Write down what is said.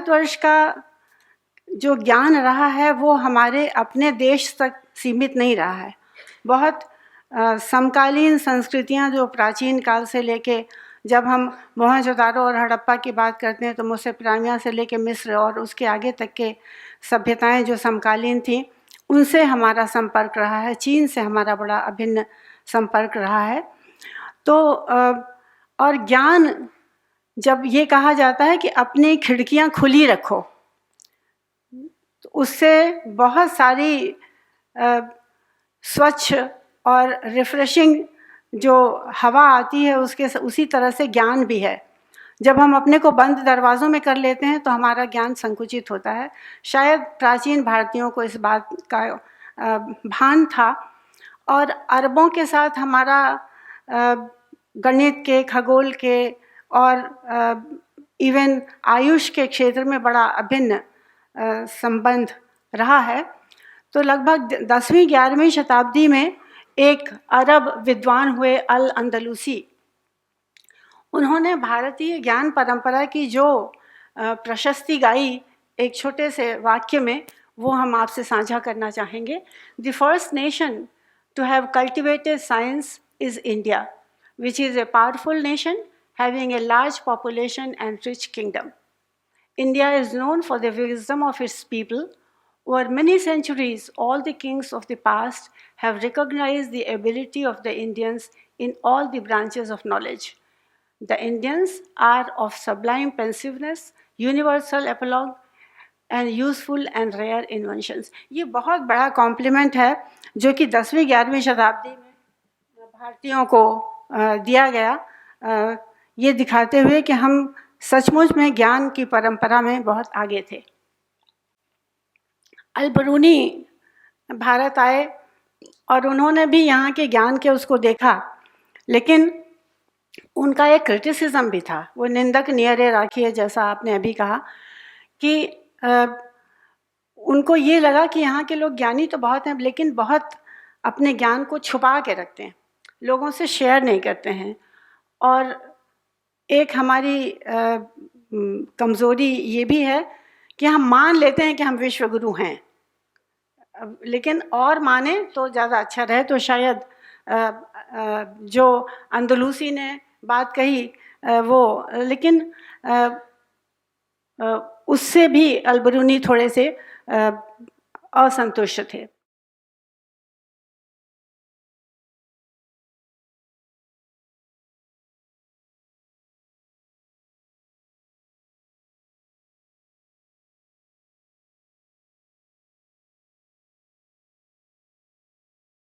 भारतवर्ष का जो ज्ञान रहा है वो हमारे अपने देश तक सीमित नहीं रहा है। बहुत समकालीन संस्कृतियां जो प्राचीन काल से लेके, जब हम मोहनजोदारो और हड़प्पा की बात करते हैं तो मेसोपोटामिया से लेके मिस्र और उसके आगे तक के सभ्यताएं जो समकालीन थीं, उनसे हमारा संपर्क रहा है। चीन से हमारा बड़ा अभिन्न संपर्क रहा है। तो और ज्ञान, जब ये कहा जाता है कि अपनी खिड़कियां खुली रखो, तो उससे बहुत सारी स्वच्छ और रिफ्रेशिंग जो हवा आती है उसके उसी तरह से ज्ञान भी है। जब हम अपने को बंद दरवाज़ों में कर लेते हैं तो हमारा ज्ञान संकुचित होता है। शायद प्राचीन भारतीयों को इस बात का भान था, और अरबों के साथ हमारा गणित के, खगोल के और इवन आयुष के क्षेत्र में बड़ा अभिन्न संबंध रहा है। तो लगभग 10वीं 11वीं शताब्दी में एक अरब विद्वान हुए, अल अंदलूसी। उन्होंने भारतीय ज्ञान परंपरा की जो प्रशस्ति गाई एक छोटे से वाक्य में, वो हम आपसे साझा करना चाहेंगे। The first nation to have cultivated science is India, which is a powerful nation having a large population and rich kingdom. India is known for the wisdom of its people. Over many centuries, all the kings of the past have recognized the ability of the Indians in all the branches of knowledge. The Indians are of sublime pensiveness, universal apologue, and useful and rare inventions. ये बहुत बड़ा complement है जो कि 10वीं 11वीं शताब्दी में भारतीयों को दिया गया, ये दिखाते हुए कि हम सचमुच में ज्ञान की परंपरा में बहुत आगे थे। अल-बरूनी भारत आए और उन्होंने भी यहाँ के ज्ञान के उसको देखा, लेकिन उनका एक क्रिटिसिज्म भी था। वो निंदक नियरे राखिए, जैसा आपने अभी कहा, कि उनको ये लगा कि यहाँ के लोग ज्ञानी तो बहुत हैं, लेकिन बहुत अपने ज्ञान को छुपा के रखते हैं, लोगों से शेयर नहीं करते हैं। और एक हमारी कमज़ोरी ये भी है कि हम मान लेते हैं कि हम विश्वगुरु हैं, लेकिन और माने तो ज़्यादा अच्छा रहे। तो शायद जो अंदलूसी ने बात कही वो, लेकिन उससे भी अल-बरूनी थोड़े से असंतुष्ट थे।